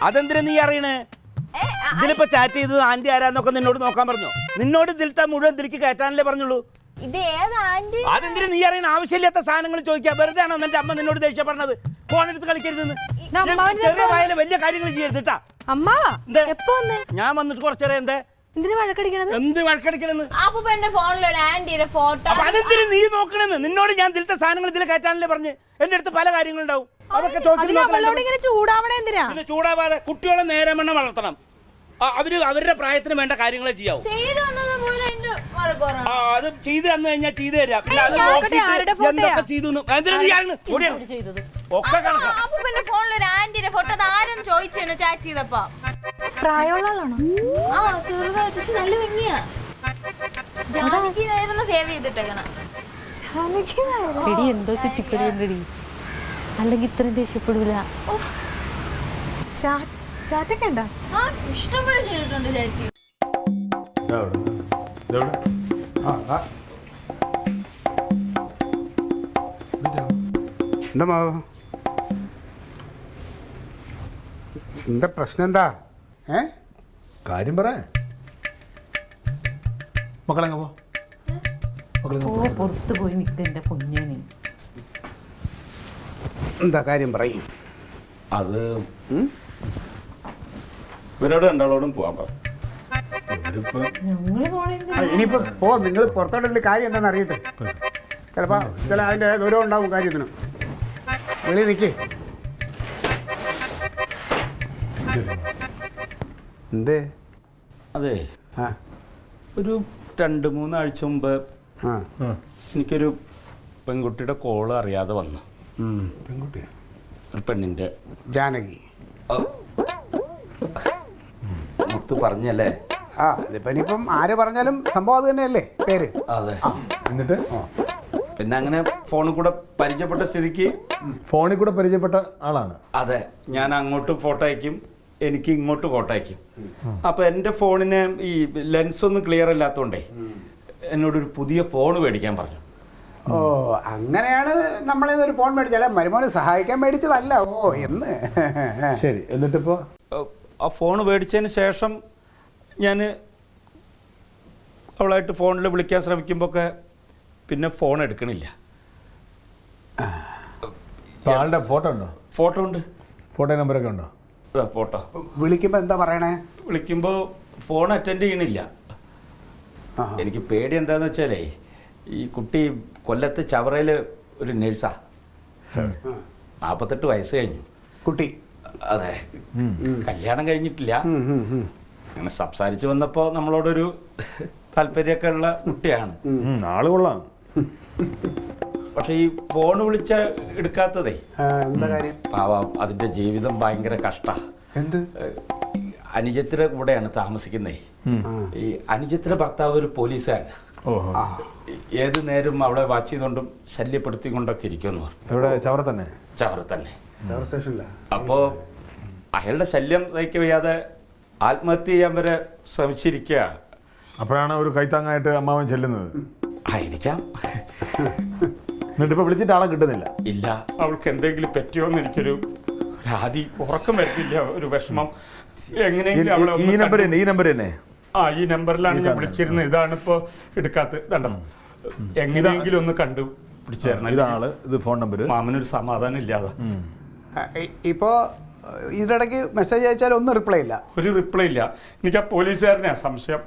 അതെന്തിനാ നീ അറിയണേ? ഇതിലിപ്പോ ചാറ്റ് ചെയ്തത് ആന്റി ആരാന്നൊക്കെ നിന്നോട് നോക്കാൻ പറഞ്ഞു. നിന്നോട് ഇതിലത്തെ മുഴുവൻ ഇതിലേക്ക് കയറ്റാനല്ലേ പറഞ്ഞുള്ളൂ. അതെന്തിനാ നീ അറിയണ? ആവശ്യമില്ലാത്ത സാധനങ്ങൾ ചോദിക്കാം. വെറുതെ ആണോ എന്റെ അമ്മ നിന്നോട് ദേഷ്യം പറഞ്ഞത്? ഫോണെടുത്ത് കളിക്കരുതെന്ന്. ചെറിയ വായന വലിയ കാര്യങ്ങൾ ചെയ്യരുത് കേട്ടാ. ഞാൻ വന്നിട്ട് കുറച്ചേരം എന്ത് വഴക്കടിക്കണെന്ന് നീ നോക്കണെന്ന്. നിന്നോട് ഞാൻ ഇതിലത്തെ സാധനങ്ങൾ ഇതിൽ കയറ്റാനല്ലേ പറഞ്ഞ്. എന്റെ അടുത്ത് പല കാര്യങ്ങളുണ്ടാവും. അതൊക്കെ ചൂടാവാതെ കുട്ടികളെ നേരെ മണ്ണം വളർത്തണം. അവരുടെ പ്രായത്തിന് വേണ്ട കാര്യങ്ങളെ ചെയ്യാവും. അത് ചെയ്ത് തന്നു കഴിഞ്ഞാൽ ചെയ്തു തരാം. എന്തൊക്കെ ചെയ്തു ഒക്കെ എന്തോ ചുറ്റിപ്പടി അല്ലെങ്കിൽ ഇത്രയും ദേഷ്യപ്പെടൂല. ചാറ്റൊക്കെ ഉണ്ടോ? ഇഷ്ടംപോലെ ചെയ്തിട്ടുണ്ട് ചാറ്റി. എന്താ പ്രശ്നം? എന്താ കാര്യം പറ. മക്കളെങ്ങ പുറത്ത് പോയി നിൽക്കണ്ട പൊന്നേനെ. എന്താ കാര്യം പറയും? അത് ഇവരോട് രണ്ടാളോടും പോവാൻ പറ. ഇനിയിപ്പോ പോ. നിങ്ങൾ പുറത്തോട്ടുള്ള കാര്യം എന്താണെന്ന് അറിയട്ടെ. ചിലപ്പോ അതിന്റെ ദൂരം ഉണ്ടാവും കാര്യത്തിന്. വെളി നിൽക്കേ. എന്തേ? അതെ, ഒരു 2-3 ആഴ്ച മുമ്പ് എനിക്കൊരു പെൺകുട്ടിയുടെ കോള് അറിയാതെ വന്നു. പെൺകുട്ടിയാ? ഒരു പെണ്ണിന്റെ. ജാനകി? മുത്ത് പറഞ്ഞല്ലേ? അതിപ്പോ ഇനിയിപ്പം ആര് പറഞ്ഞാലും സംഭവം അത് തന്നെയല്ലേ പേര്. അതെ. എന്നിട്ട് പിന്നെ അങ്ങനെ ഫോണിൽ കൂടെ പരിചയപ്പെട്ട സ്ഥിതിക്ക്. ഫോണിൽ കൂടെ പരിചയപ്പെട്ട ആളാണ്? അതെ. ഞാൻ അങ്ങോട്ടും ഫോട്ടോ അയക്കും, എനിക്ക് ഇങ്ങോട്ട് ഫോട്ടോ അയക്കും. അപ്പൊ എന്റെ ഫോണിന് ഈ ലെൻസ് ഒന്നും ക്ലിയർ അല്ലാത്തോണ്ടേ എന്നോടൊരു പുതിയ ഫോൺ മേടിക്കാൻ പറഞ്ഞു. ഓ, അങ്ങനെയാണ് നമ്മളൊരു ഫോൺ മേടിച്ചാലേ മരുമോനെ സഹായിക്കാൻ മേടിച്ചതല്ല. ഓ എന്ന്. ശരി, എന്നിട്ടിപ്പോ ആ ഫോൺ മേടിച്ചതിന് ശേഷം ഞാൻ അവളായിട്ട് ഫോണിൽ വിളിക്കാൻ ശ്രമിക്കുമ്പോഴൊക്കെ പിന്നെ ഫോൺ എടുക്കണില്ല. ആളുടെ ഫോട്ടോ ഉണ്ടോ? ഫോട്ടോ ഉണ്ട്. ഫോട്ടോ നമ്പറൊക്കെ ഉണ്ടോ? ഫോട്ടോ. വിളിക്കുമ്പോ എന്താ പറയണേ? വിളിക്കുമ്പോൾ ഫോൺ അറ്റൻഡ് ചെയ്യണില്ല. എനിക്ക് പേടി എന്താന്ന് വെച്ചാലേ, ഈ കുട്ടി കൊല്ലത്ത് ചവറയിൽ ഒരു നേഴ്സാ. 48 വയസ്സ് കഴിഞ്ഞു കുട്ടി. അതെ, കല്യാണം കഴിഞ്ഞിട്ടില്ല. അങ്ങനെ സംസാരിച്ചു വന്നപ്പോൾ നമ്മളോടൊരു താല്പര്യമൊക്കെ ഉള്ള കുട്ടിയാണ്. ആള് കൊള്ളാം. പക്ഷെ ഈ ഫോൺ വിളിച്ച എടുക്കാത്തതേ എന്താ കാര്യം? പാവം, അതിന്റെ ജീവിതം ഭയങ്കര കഷ്ടാ. എന്ത്? അനുജത്തിന്റെ കൂടെയാണ് താമസിക്കുന്നേ. ഈ അനുജത്തിന്റെ ഭർത്താവ് ഒരു പോലീസുകാരനാ. ഏത് നേരം അവളെ വാച്ച് ചെയ്തുകൊണ്ടും ശല്യപ്പെടുത്തിക്കൊണ്ടൊക്കെ ഇരിക്കുമെന്ന് പറഞ്ഞു. ഇവിടെ ചവറ തന്നെ? ചവറ തന്നെ. അപ്പോ അയാളുടെ ശല്യം സഹിക്ക വയ്യാതെ ആത്മഹത്യ ചെയ്യാൻ വരെ ശ്രമിച്ചിരിക്കുകയാണ്. അപ്പോഴാണ് ഒരു കൈത്താങ്ങായിട്ട് അമ്മാവൻ ചെല്ലുന്നത്. ആയിരിക്കാം. എന്നിട്ടിപ്പോ വിളിച്ചിട്ട് ആളെ കിട്ടുന്നില്ല? ഇല്ല. അവൾക്ക് എന്തെങ്കിലും പറ്റിയോന്ന് എനിക്കൊരു ആദി ഉറക്കം വരുന്നില്ല, ഒരു വിഷമം. എങ്ങനെയെങ്കിലും അവളെ ഈ നമ്പർ തന്നെ? ഈ നമ്പറിലാണ് ഞാൻ വിളിച്ചിരുന്നത്. ഇതാണ് ഇപ്പോ എടുക്കാത്തത്. കണ്ടോ, എങ്ങനെയെങ്കിലും ഒന്ന് കണ്ടു പിടിച്ചേരണം. ഇതാണ് ഇത് ഫോൺ നമ്പർ. മാമനൊരു സമാധാനം ഇല്ലാതെ. ഇപ്പോ ഇതിനിടയ്ക്ക് മെസ്സേജ് അയച്ചാൽ ഒന്നും റിപ്ലൈ ഇല്ല. ഒരു റിപ്ലൈ ഇല്ല. എനിക്ക് ആ പോലീസുകാരനെയാ സംശയം.